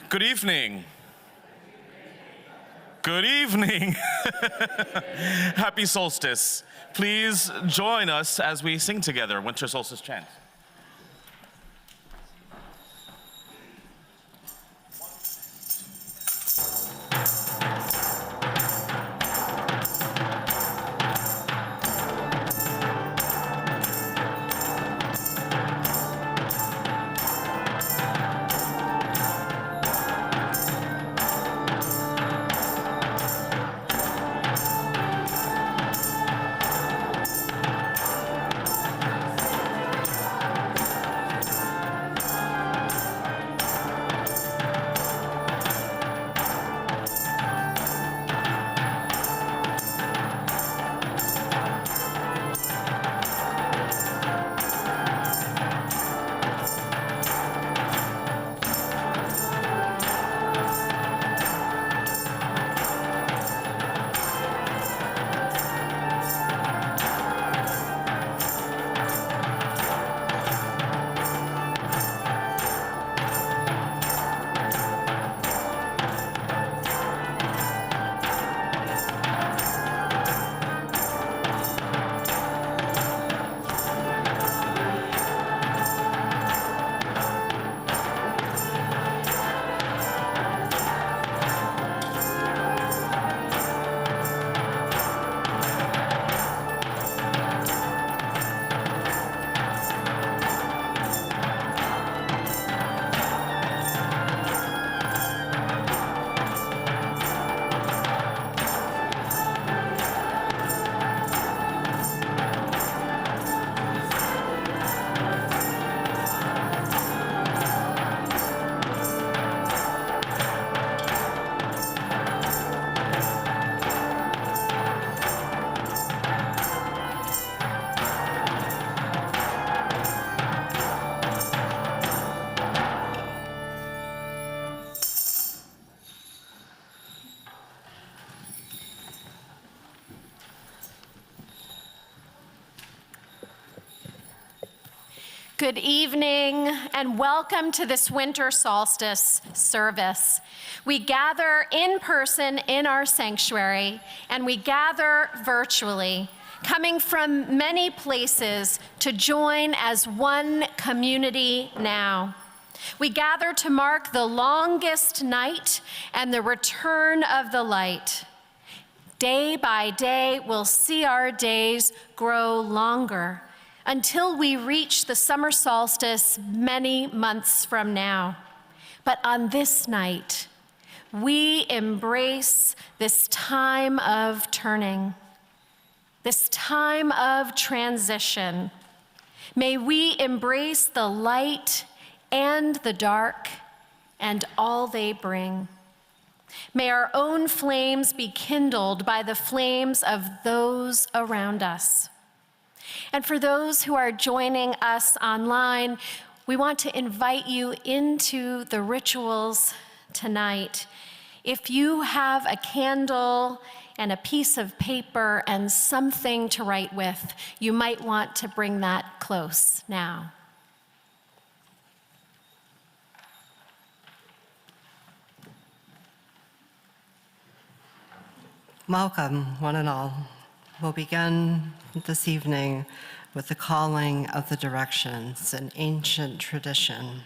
Good evening. Good evening. Happy Solstice. Please join us as we sing together Winter Solstice chant. Good evening and welcome to this winter solstice service. We gather in person in our sanctuary and we gather virtually, coming from many places to join as one community now. We gather to mark the longest night and the return of the light. Day by day, we'll see our days grow longer until we reach the summer solstice many months from now. But on this night, we embrace this time of turning, this time of transition. May we embrace the light and the dark and all they bring. May our own flames be kindled by the flames of those around us. And for those who are joining us online, we want to invite you into the rituals tonight. If you have a candle and a piece of paper and something to write with, you might want to bring that close now. Welcome, one and all. We'll begin this evening with the calling of the directions, an ancient tradition.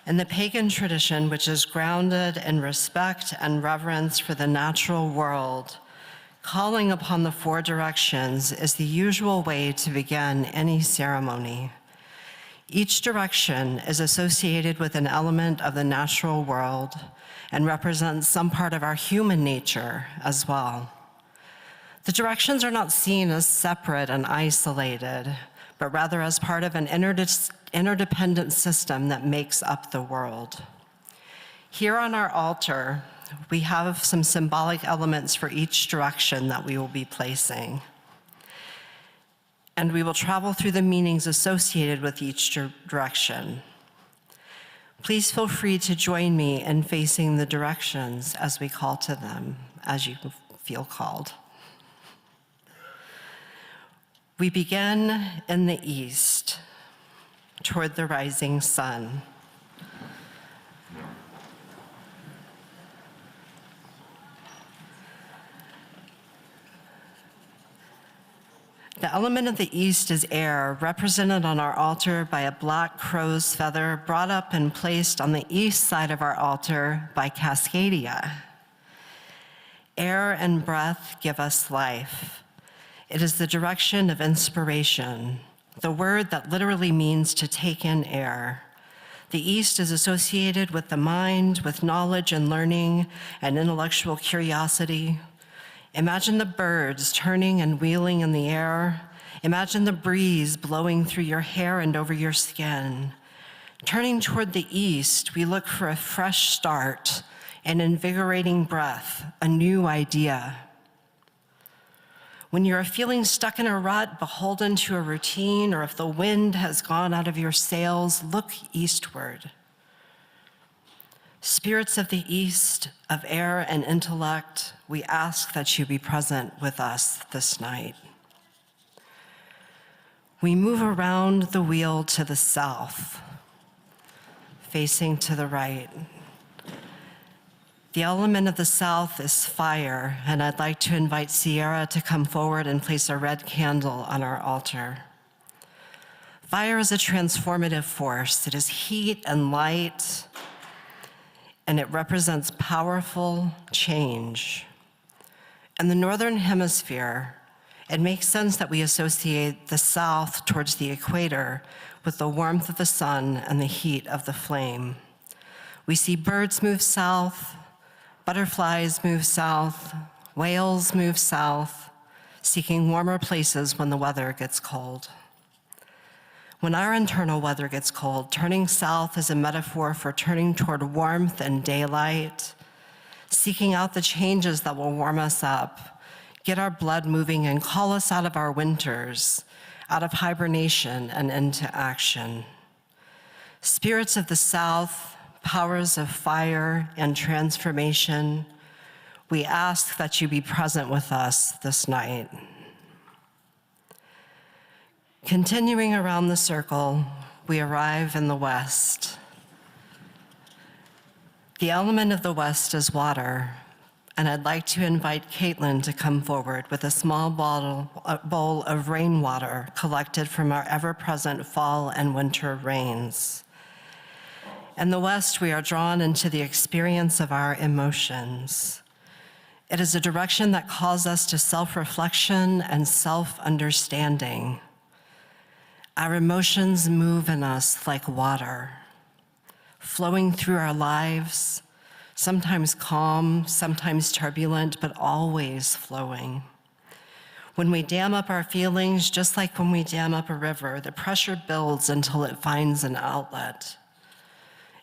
In the pagan tradition, which is grounded in respect and reverence for the natural world, calling upon the four directions is the usual way to begin any ceremony. Each direction is associated with an element of the natural world and represents some part of our human nature as well. The directions are not seen as separate and isolated, but rather as part of an interdependent system that makes up the world. Here on our altar, we have some symbolic elements for each direction that we will be placing. And we will travel through the meanings associated with each direction. Please feel free to join me in facing the directions as we call to them, as you feel called. We begin in the east, toward the rising sun. The element of the east is air, represented on our altar by a black crow's feather brought up and placed on the east side of our altar by Cascadia. Air and breath give us life. It is the direction of inspiration, the word that literally means to take in air. The East is associated with the mind, with knowledge and learning and intellectual curiosity. Imagine the birds turning and wheeling in the air. Imagine the breeze blowing through your hair and over your skin. Turning toward the East, we look for a fresh start, an invigorating breath, a new idea. When you're feeling stuck in a rut, beholden to a routine, or if the wind has gone out of your sails, look eastward. Spirits of the East, of air and intellect, we ask that you be present with us this night. We move around the wheel to the south, facing to the right. The element of the south is fire, and I'd like to invite Sierra to come forward and place a red candle on our altar. Fire is a transformative force. It is heat and light, and it represents powerful change. In the Northern Hemisphere, it makes sense that we associate the south towards the equator with the warmth of the sun and the heat of the flame. We see birds move south, butterflies move south, whales move south, seeking warmer places when the weather gets cold. When our internal weather gets cold, turning south is a metaphor for turning toward warmth and daylight, seeking out the changes that will warm us up, get our blood moving, and call us out of our winters, out of hibernation and into action. Spirits of the South, powers of fire and transformation, we ask that you be present with us this night. Continuing around the circle, we arrive in the West. The element of the West is water, and I'd like to invite Caitlin to come forward with a small bowl of rainwater collected from our ever-present fall and winter rains. In the West, we are drawn into the experience of our emotions. It is a direction that calls us to self-reflection and self-understanding. Our emotions move in us like water, flowing through our lives, sometimes calm, sometimes turbulent, but always flowing. When we dam up our feelings, just like when we dam up a river, the pressure builds until it finds an outlet.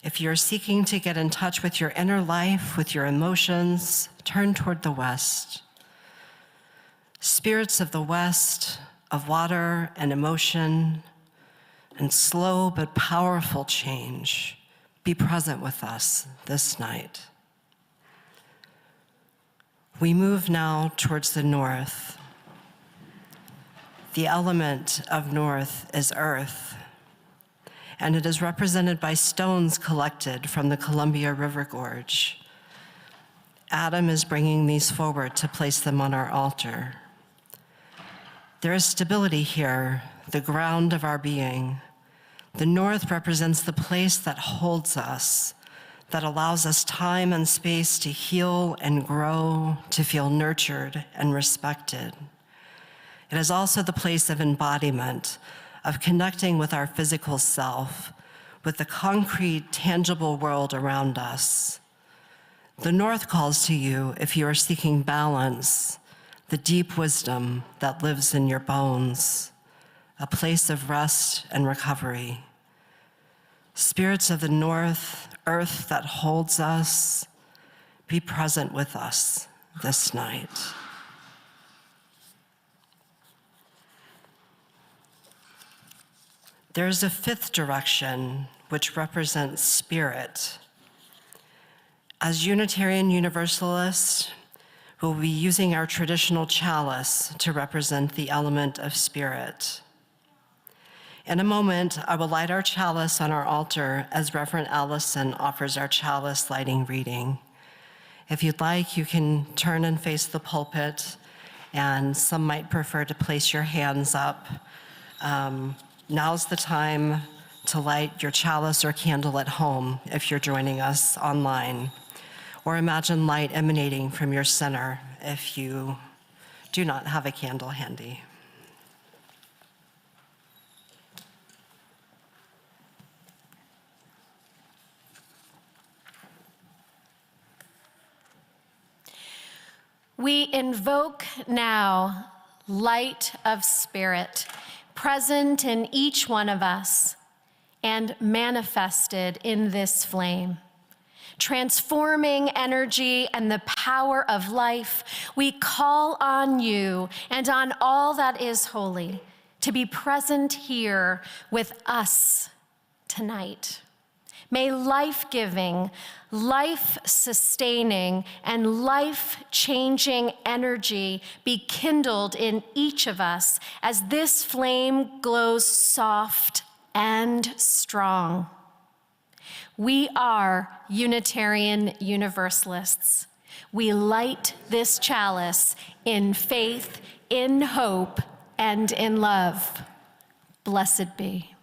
If you're seeking to get in touch with your inner life, with your emotions, turn toward the West. Spirits of the West, of water and emotion, and slow but powerful change, be present with us this night. We move now towards the north. The element of north is earth, and it is represented by stones collected from the Columbia River Gorge. Adam is bringing these forward to place them on our altar. There is stability here, the ground of our being. The north represents the place that holds us, that allows us time and space to heal and grow, to feel nurtured and respected. It is also the place of embodiment, of connecting with our physical self, with the concrete, tangible world around us. The North calls to you if you are seeking balance, the deep wisdom that lives in your bones, a place of rest and recovery. Spirits of the North, earth that holds us, be present with us this night. There's a fifth direction which represents spirit. As Unitarian Universalists, we'll be using our traditional chalice to represent the element of spirit. In a moment, I will light our chalice on our altar as Reverend Allison offers our chalice lighting reading. If you'd like, you can turn and face the pulpit, and some might prefer to place your hands up. Now's the time to light your chalice or candle at home if you're joining us online, or imagine light emanating from your center if you do not have a candle handy. We invoke now light of spirit, present in each one of us and manifested in this flame. Transforming energy and the power of life, we call on you and on all that is holy to be present here with us tonight. May life-giving, life-sustaining, and life-changing energy be kindled in each of us as this flame glows soft and strong. We are Unitarian Universalists. We light this chalice in faith, in hope, and in love. Blessed be.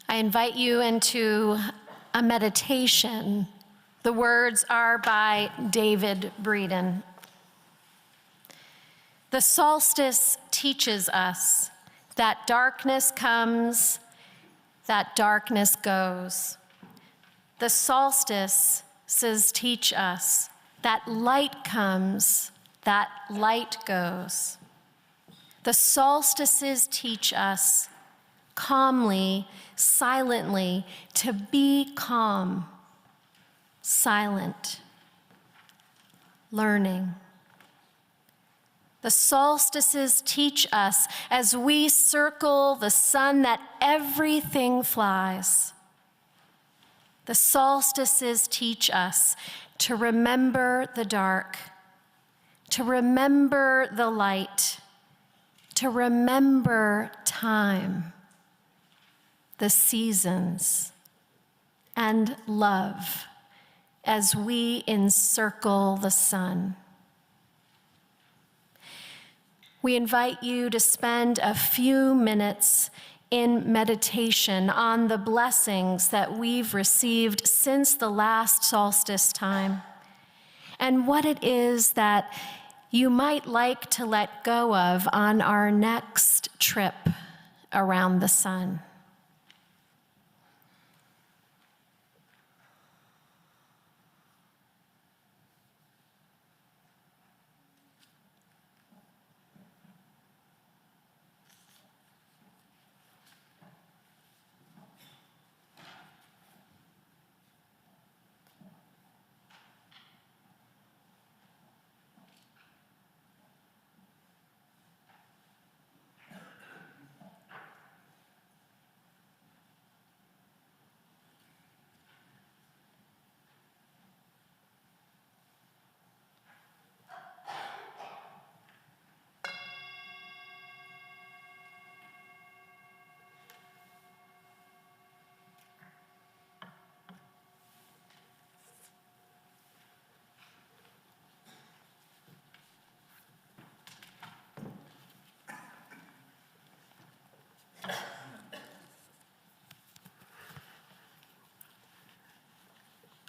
I invite you into a meditation. The words are by David Breeden. The solstice teaches us that darkness comes, that darkness goes. The solstices teach us that light comes, that light goes. The solstices teach us calmly, silently, to be calm, silent, learning. The solstices teach us as we circle the sun that everything flies. The solstices teach us to remember the dark, to remember the light, to remember time, the seasons, and love as we encircle the sun. We invite you to spend a few minutes in meditation on the blessings that we've received since the last solstice time, and what it is that you might like to let go of on our next trip around the sun.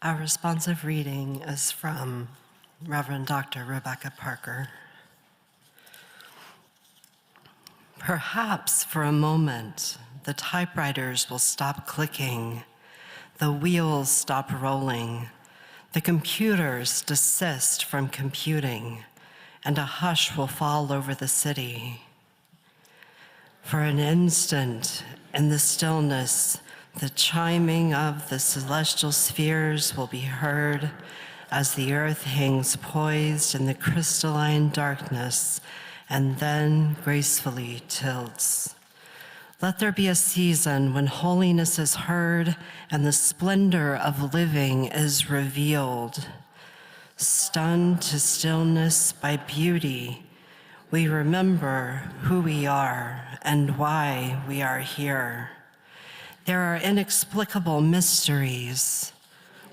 Our responsive reading is from Reverend Dr. Rebecca Parker. Perhaps for a moment, the typewriters will stop clicking, the wheels stop rolling, the computers desist from computing, and a hush will fall over the city. For an instant, in the stillness, the chiming of the celestial spheres will be heard as the earth hangs poised in the crystalline darkness and then gracefully tilts. Let there be a season when holiness is heard and the splendor of living is revealed. Stunned to stillness by beauty, we remember who we are and why we are here. There are inexplicable mysteries.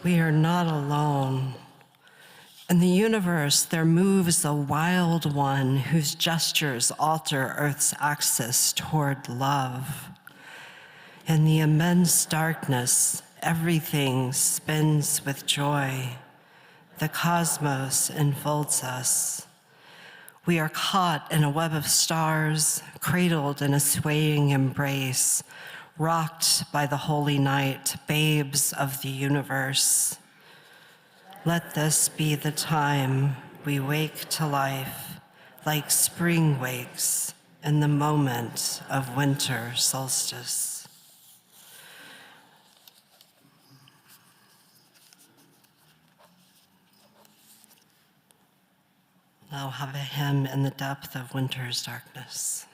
We are not alone. In the universe, there moves a wild one whose gestures alter Earth's axis toward love. In the immense darkness, everything spins with joy. The cosmos enfolds us. We are caught in a web of stars, cradled in a swaying embrace, rocked by the holy night, babes of the universe. Let this be the time we wake to life, like spring wakes in the moment of winter solstice. I'll have a hymn in the depth of winter's darkness.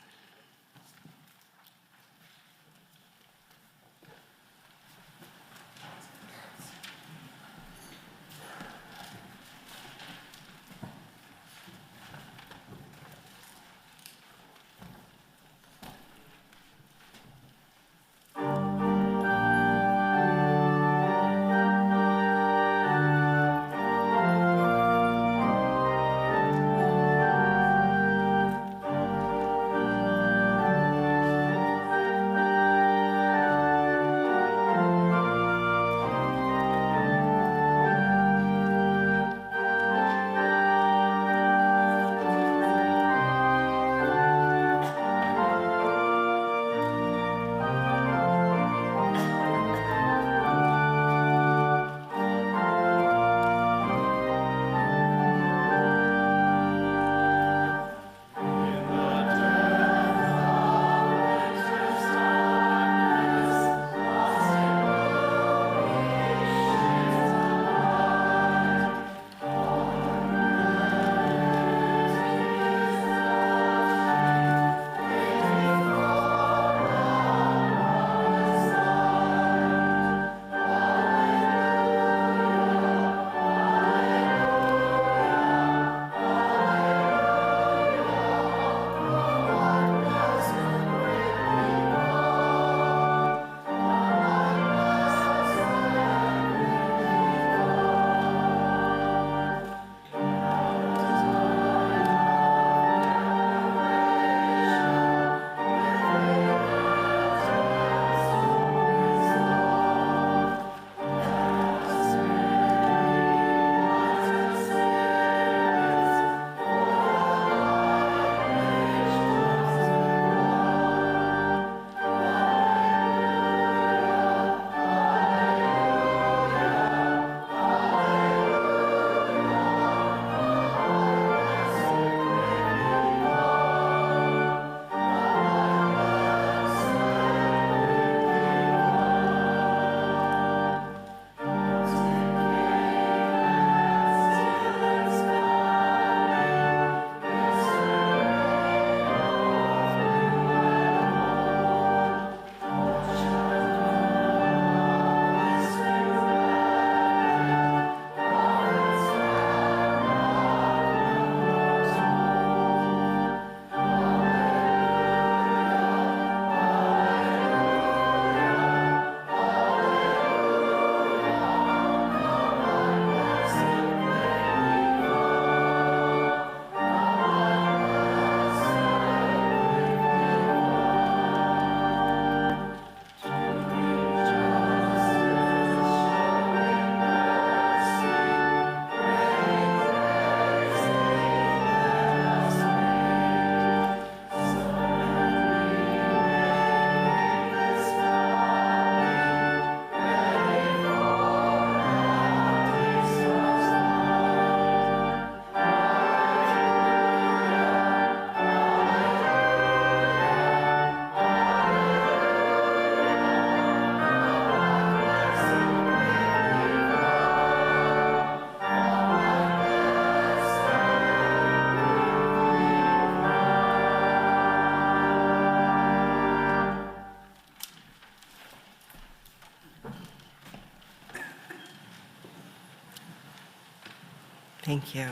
Thank you.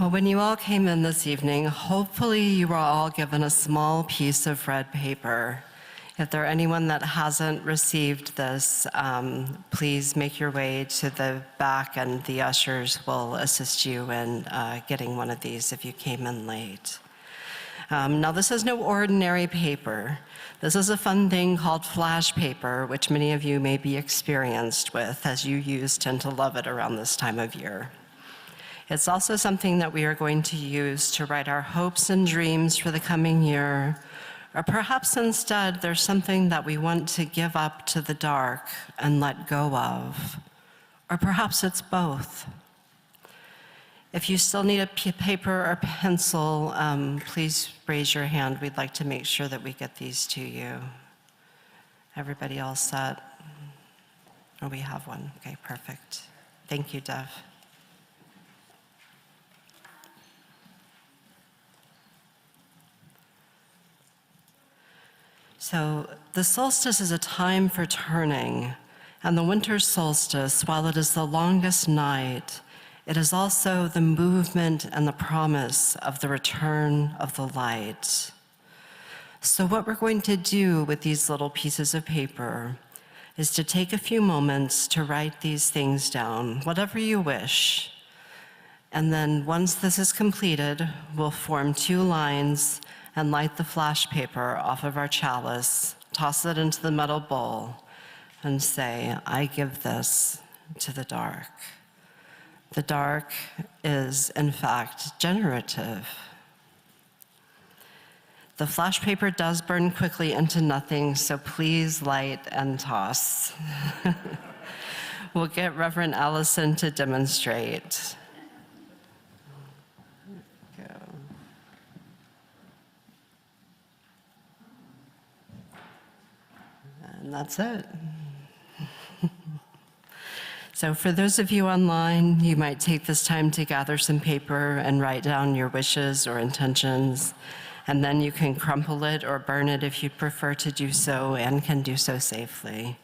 Well, when you all came in this evening, hopefully you were all given a small piece of red paper. If there are anyone that hasn't received this, please make your way to the back and the ushers will assist you in getting one of these if you came in late. Now, this is no ordinary paper. This is a fun thing called flash paper, which many of you may be experienced with, as you tend to love it around this time of year. It's also something that we are going to use to write our hopes and dreams for the coming year, or perhaps instead there's something that we want to give up to the dark and let go of, or perhaps it's both. If you still need a paper or pencil, please raise your hand. We'd like to make sure that we get these to you. Everybody all set? Oh, we have one. Okay, perfect. Thank you, Dev. So the solstice is a time for turning, and the winter solstice, while it is the longest night, it is also the movement and the promise of the return of the light. So what we're going to do with these little pieces of paper is to take a few moments to write these things down, whatever you wish. And then once this is completed, we'll form 2 lines and light the flash paper off of our chalice, toss it into the metal bowl, and say, I give this to the dark. The dark is, in fact, generative. The flash paper does burn quickly into nothing, so please light and toss. We'll get Reverend Allison to demonstrate. And that's it. So for those of you online, you might take this time to gather some paper and write down your wishes or intentions, and then you can crumple it or burn it if you prefer to do so and can do so safely.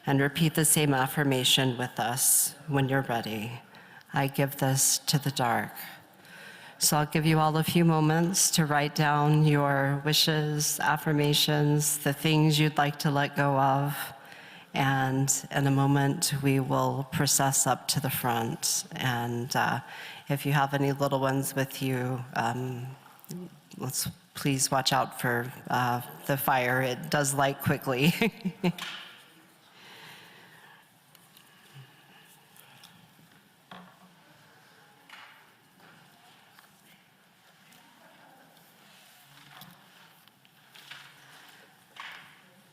And repeat the same affirmation with us when you're ready. I give this to the dark. So I'll give you all a few moments to write down your wishes, affirmations, the things you'd like to let go of. And in a moment, we will process up to the front. And if you have any little ones with you, let's please watch out for the fire. It does light quickly.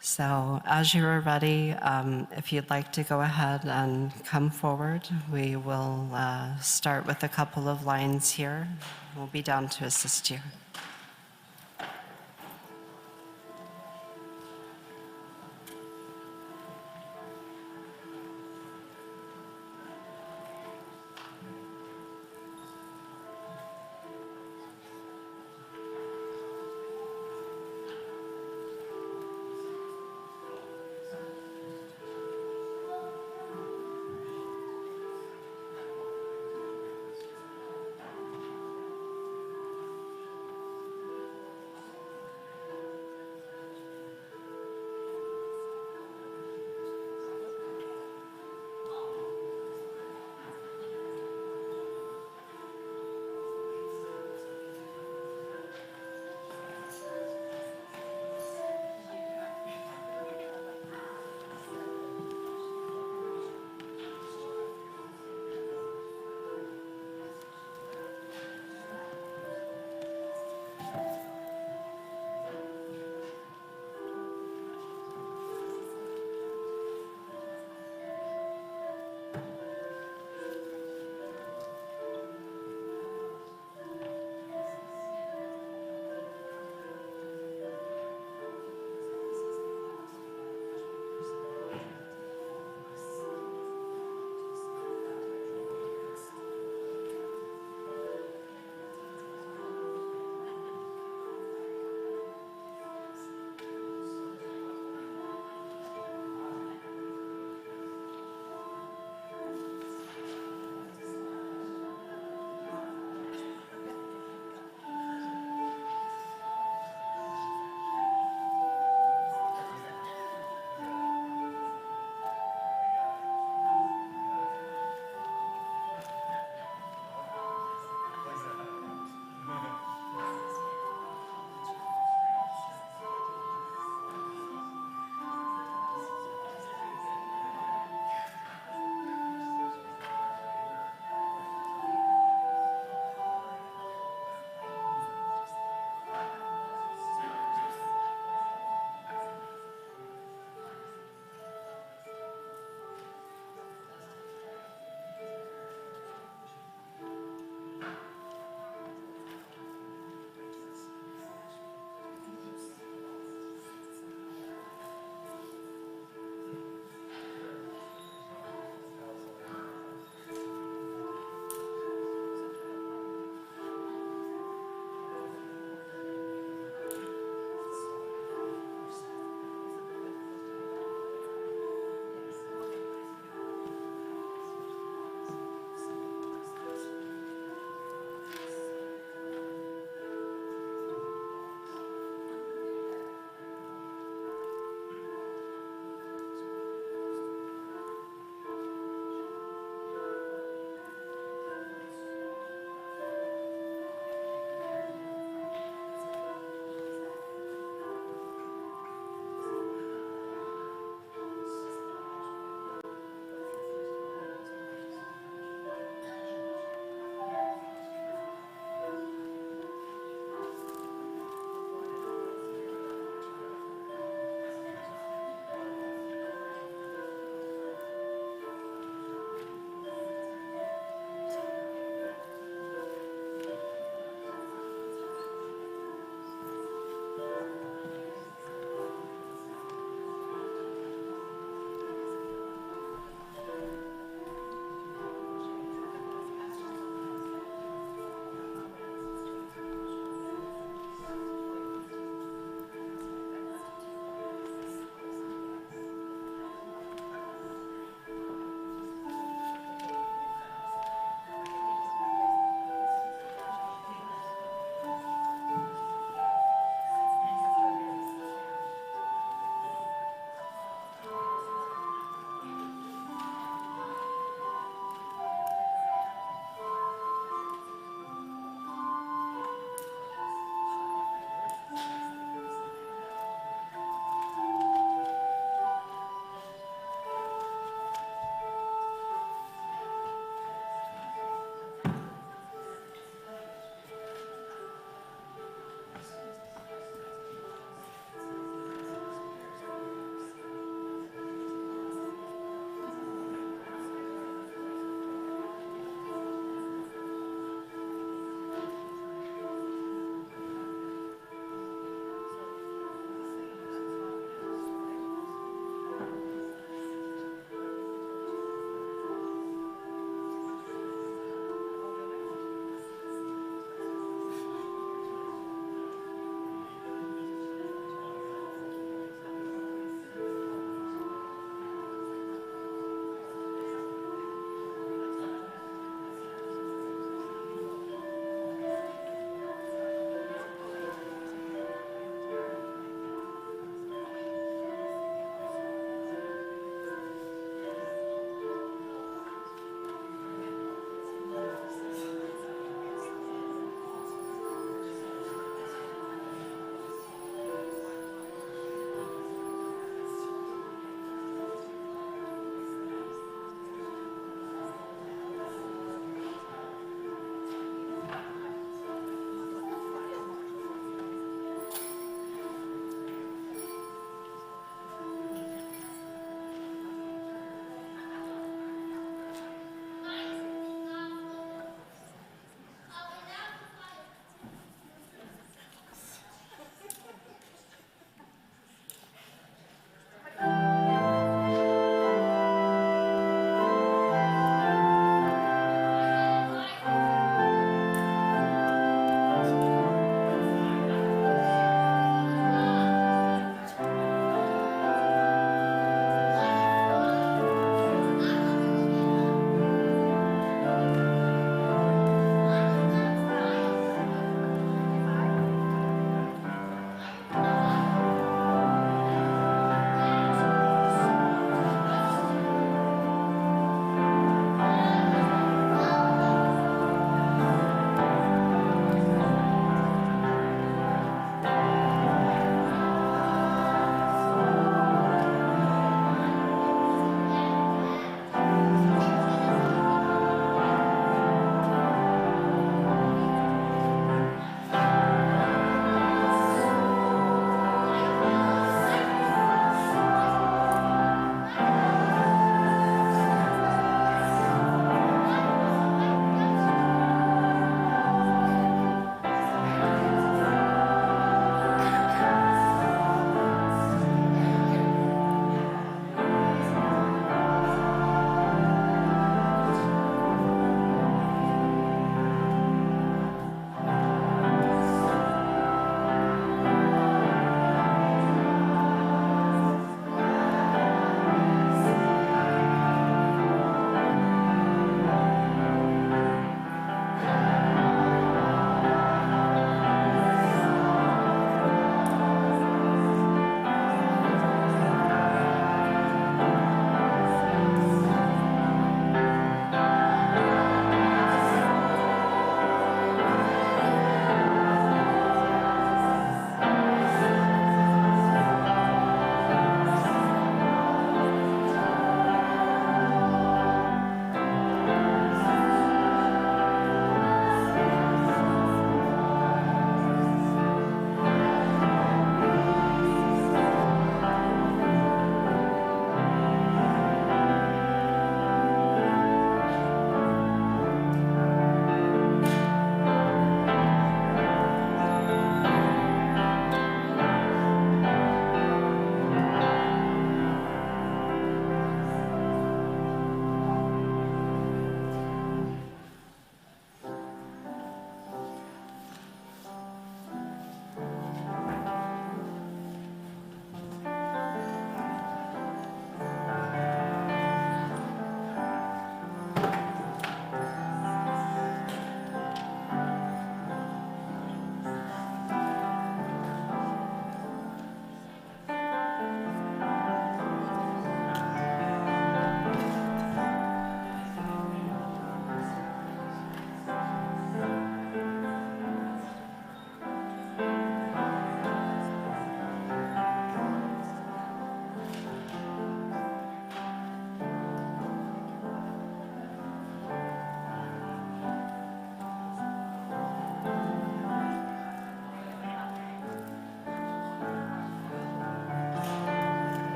So as you are ready, if you'd like to go ahead and come forward, we will start with a couple of lines here. We'll be down to assist you.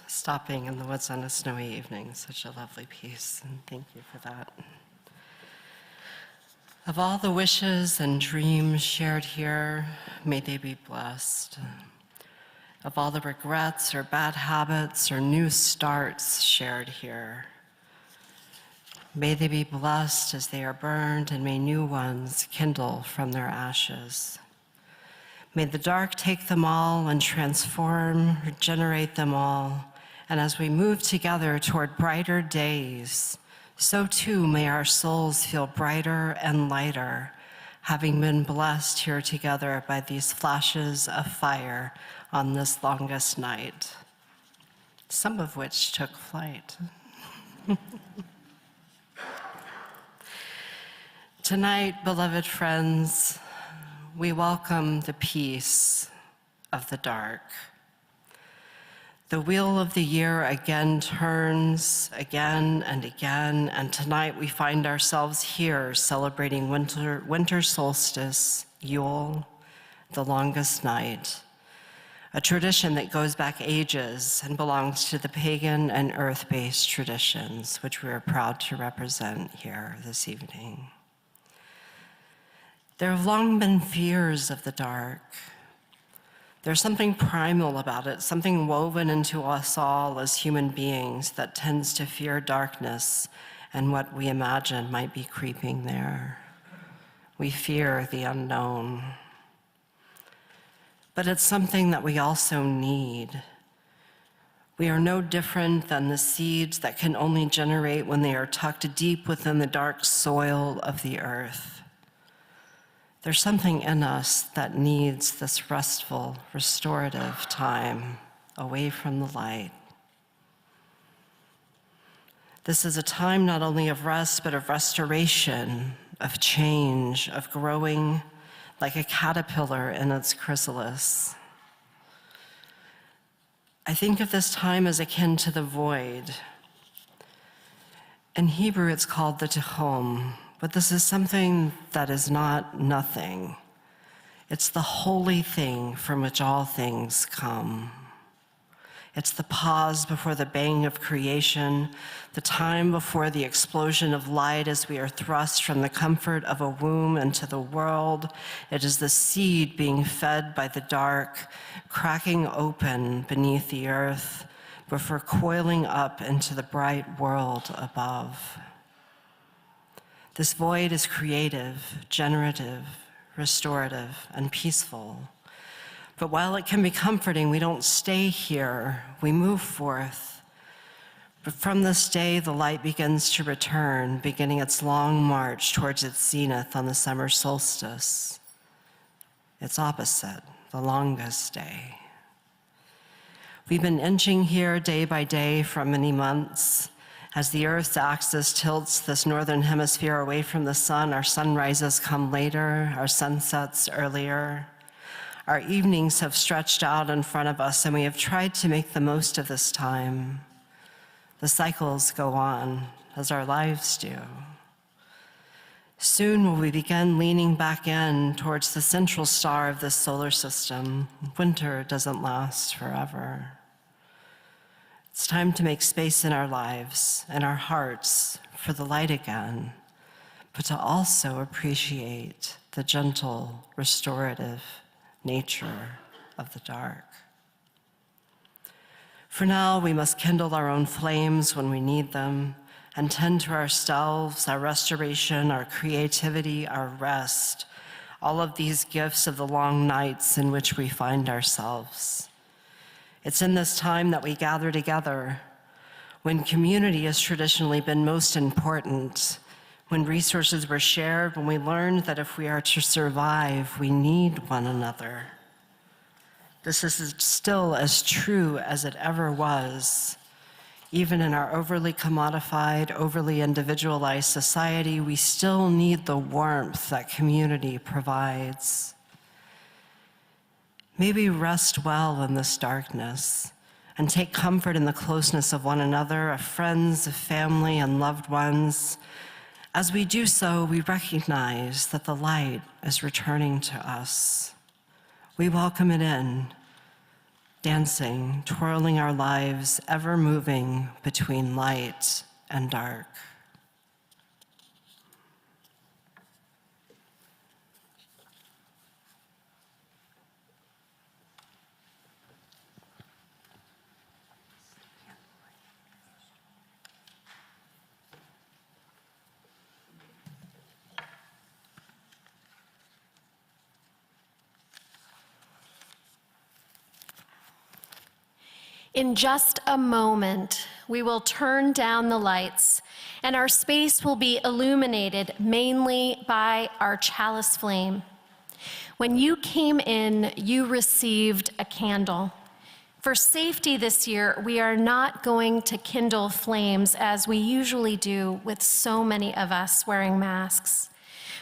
stopping in the woods on a snowy evening, such a lovely piece, and thank you for that. Of all the wishes and dreams shared here, may they be blessed. Of all the regrets or bad habits or new starts shared here, may they be blessed as they are burned, and may new ones kindle from their ashes. May the dark take them all and transform, regenerate them all, and as we move together toward brighter days, so too may our souls feel brighter and lighter, having been blessed here together by these flashes of fire on this longest night, some of which took flight. Tonight, beloved friends, we welcome the peace of the dark. The wheel of the year again turns again and again, and tonight we find ourselves here celebrating winter solstice, Yule, the longest night, a tradition that goes back ages and belongs to the pagan and earth-based traditions, which we are proud to represent here this evening. There have long been fears of the dark. There's something primal about it, something woven into us all as human beings that tends to fear darkness and what we imagine might be creeping there. We fear the unknown. But it's something that we also need. We are no different than the seeds that can only generate when they are tucked deep within the dark soil of the earth. There's something in us that needs this restful, restorative time away from the light. This is a time not only of rest, but of restoration, of change, of growing like a caterpillar in its chrysalis. I think of this time as akin to the void. In Hebrew, it's called the tehom. But this is something that is not nothing. It's the holy thing from which all things come. It's the pause before the bang of creation, the time before the explosion of light as we are thrust from the comfort of a womb into the world. It is the seed being fed by the dark, cracking open beneath the earth before coiling up into the bright world above. This void is creative, generative, restorative, and peaceful. But while it can be comforting, we don't stay here, we move forth. But from this day, the light begins to return, beginning its long march towards its zenith on the summer solstice. Its opposite, the longest day. We've been inching here day by day for many months. As the Earth's axis tilts this northern hemisphere away from the sun, our sunrises come later, our sunsets earlier. Our evenings have stretched out in front of us, and we have tried to make the most of this time. The cycles go on, as our lives do. Soon will we begin leaning back in towards the central star of this solar system. Winter doesn't last forever. It's time to make space in our lives and our hearts for the light again, but to also appreciate the gentle, restorative nature of the dark. For now, we must kindle our own flames when we need them and tend to ourselves, our restoration, our creativity, our rest, all of these gifts of the long nights in which we find ourselves. It's in this time that we gather together, when community has traditionally been most important, when resources were shared, when we learned that if we are to survive, we need one another. This is still as true as it ever was. Even in our overly commodified, overly individualized society, we still need the warmth that community provides. May we rest well in this darkness and take comfort in the closeness of one another, of friends, of family, and loved ones. As we do so, we recognize that the light is returning to us. We welcome it in. dancing, twirling our lives, ever moving between light and dark. In just a moment, we will turn down the lights, and our space will be illuminated mainly by our chalice flame. When you came in, you received a candle. For safety this year, we are not going to kindle flames as we usually do with so many of us wearing masks.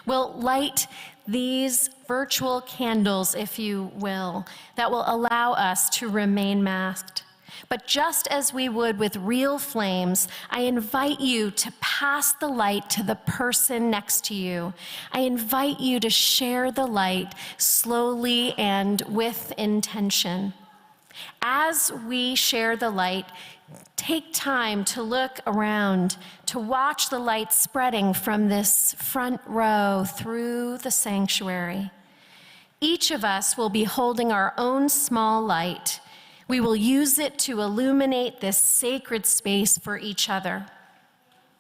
We'll light these virtual candles, if you will, that will allow us to remain masked. But just as we would with real flames, I invite you to pass the light to the person next to you. I invite you to share the light slowly and with intention. As we share the light, take time to look around, to watch the light spreading from this front row through the sanctuary. Each of us will be holding our own small light. We will use it to illuminate this sacred space for each other.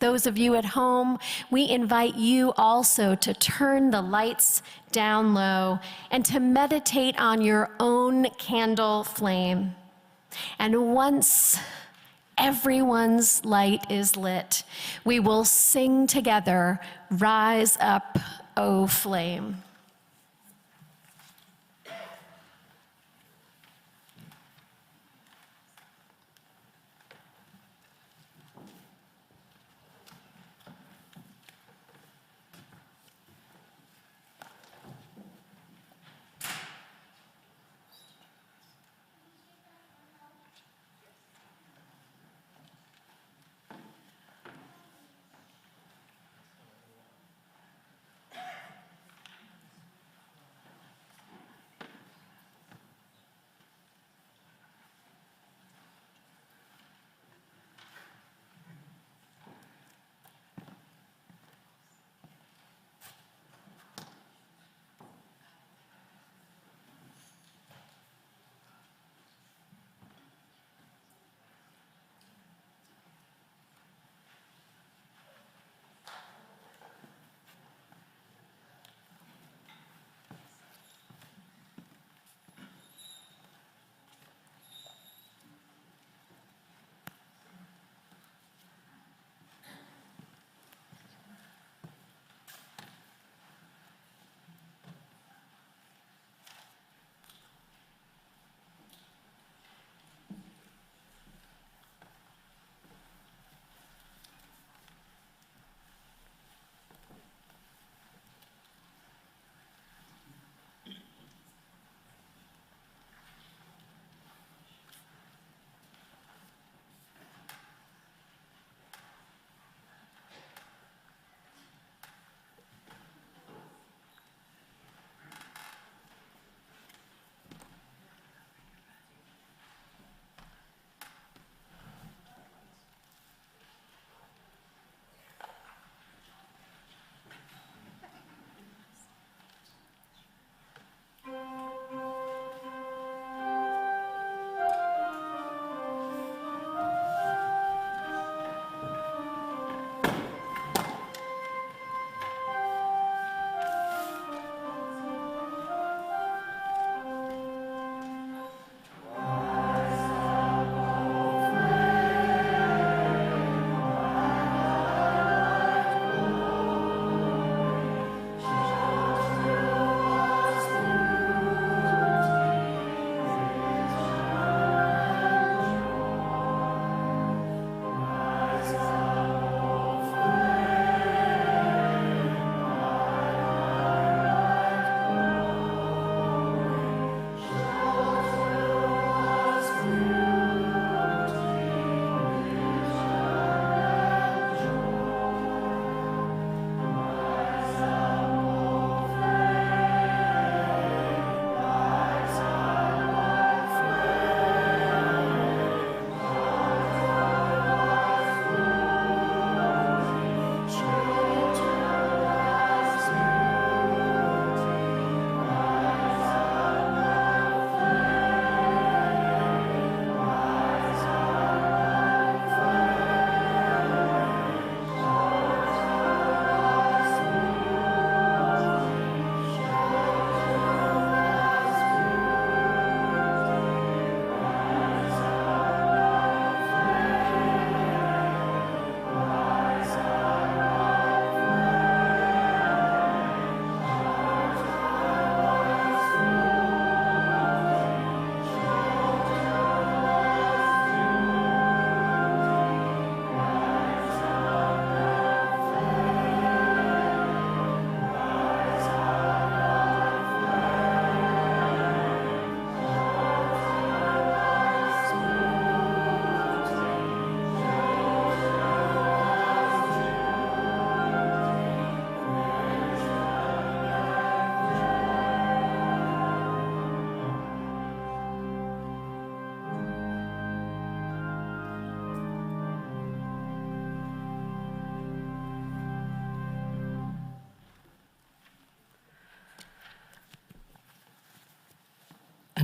Those of you at home, we invite you also to turn the lights down low and to meditate on your own candle flame. And once everyone's light is lit, we will sing together, "Rise Up, O Flame."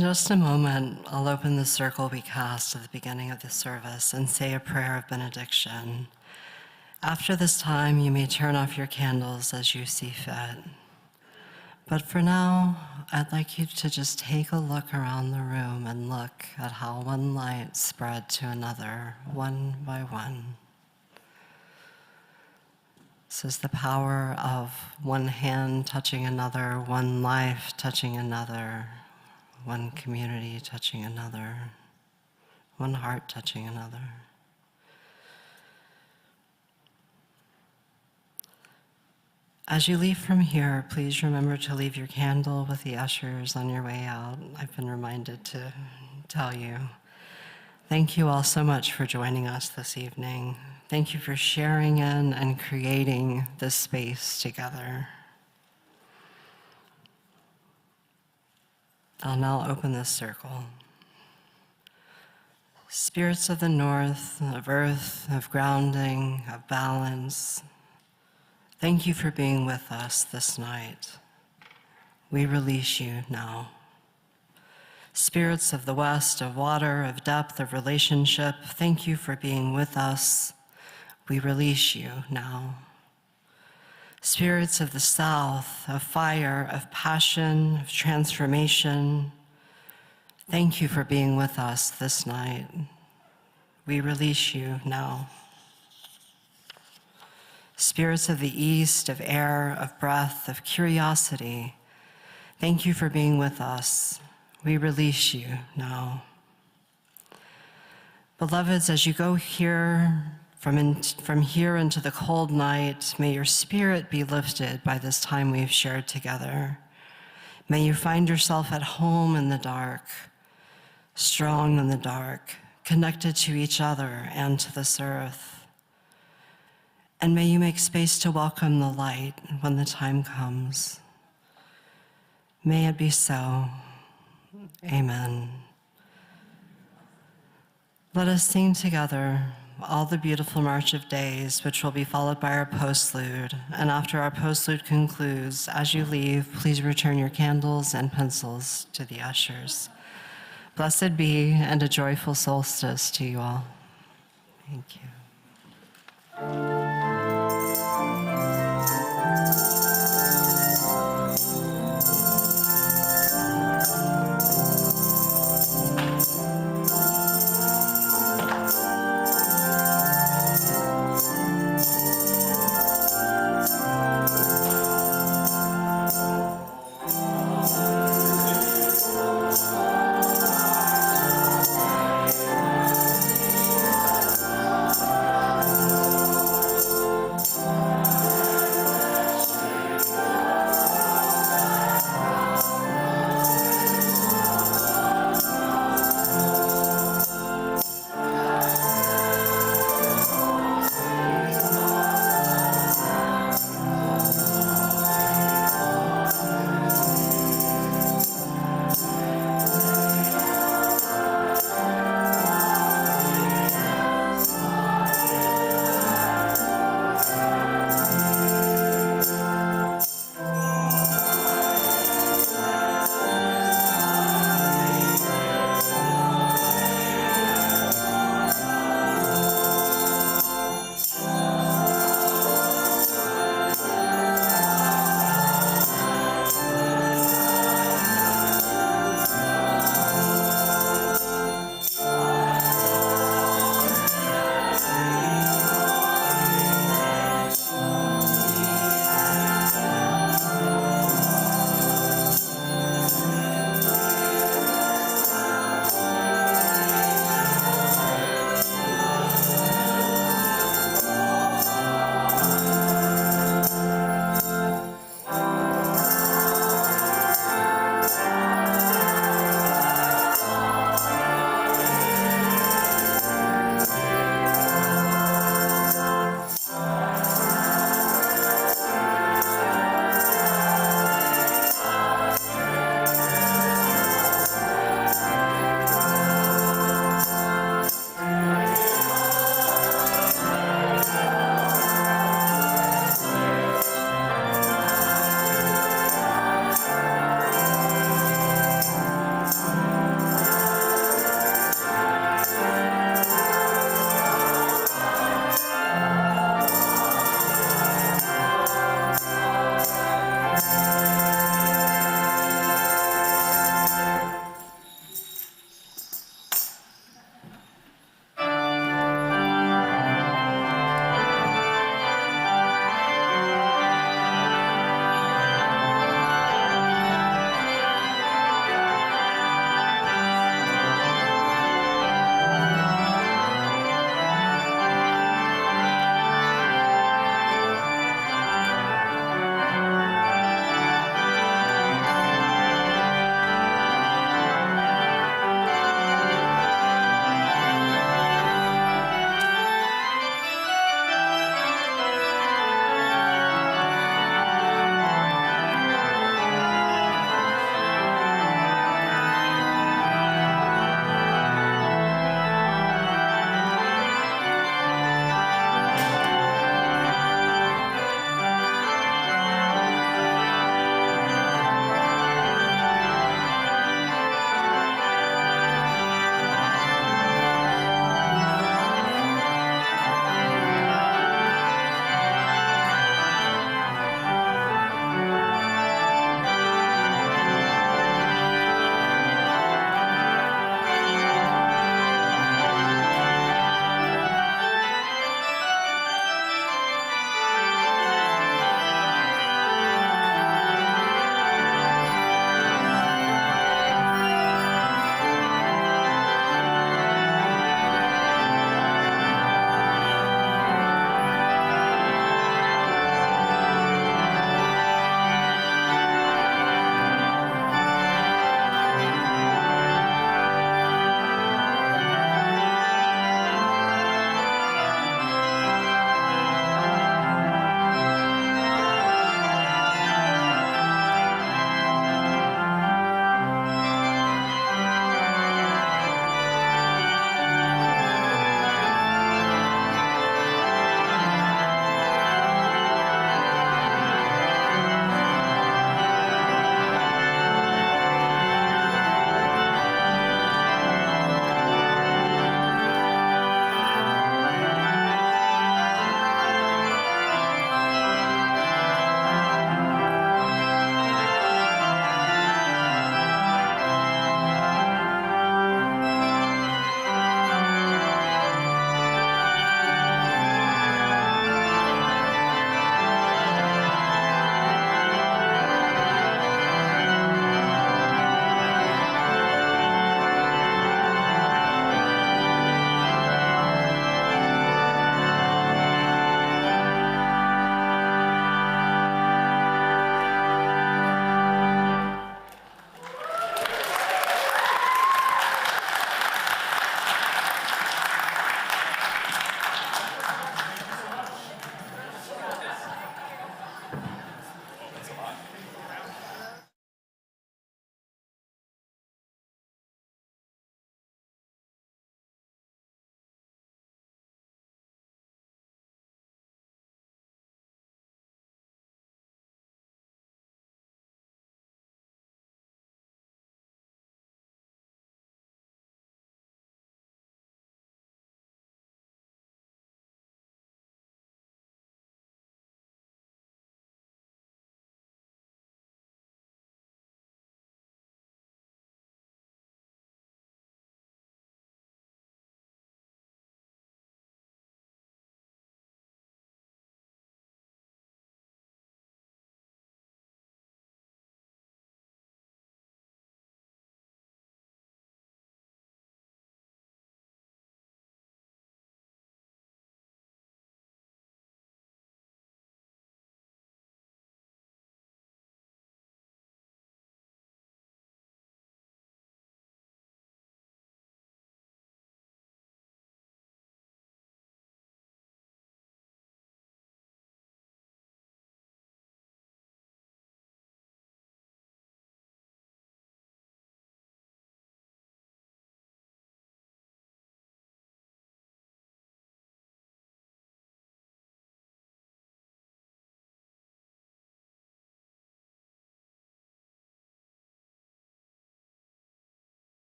In just a moment, I'll open the circle we cast at the beginning of the service and say a prayer of benediction. After this time, you may turn off your candles as you see fit. But for now, I'd like you to just take a look around the room and look at how one light spread to another, one by one. This is the power of one hand touching another, one life touching another, one community touching another, one heart touching another. As you leave from here, please remember to leave your candle with the ushers on your way out. I've been reminded to tell you. Thank you all so much for joining us this evening. Thank you for sharing in and creating this space together. I'll now open this circle. Spirits of the north, of earth, of grounding, of balance, thank you for being with us this night. We release you now. Spirits of the west, of water, of depth, of relationship, thank you for being with us. We release you now. Spirits of the south, of fire, of passion, of transformation, thank you for being with us this night. We release you now. Spirits of the east, of air, of breath, of curiosity, thank you for being with us. We release you now. Beloveds, as you go here, from here into the cold night, may your spirit be lifted by this time we've shared together. May you find yourself at home in the dark, strong in the dark, connected to each other and to this earth. And may you make space to welcome the light when the time comes. May it be so. Amen. Let us sing together all the beautiful March of Days, which will be followed by our postlude. And after our postlude concludes, as you leave, please return your candles and pencils to the ushers. Blessed be, and a joyful solstice to you all. Thank you.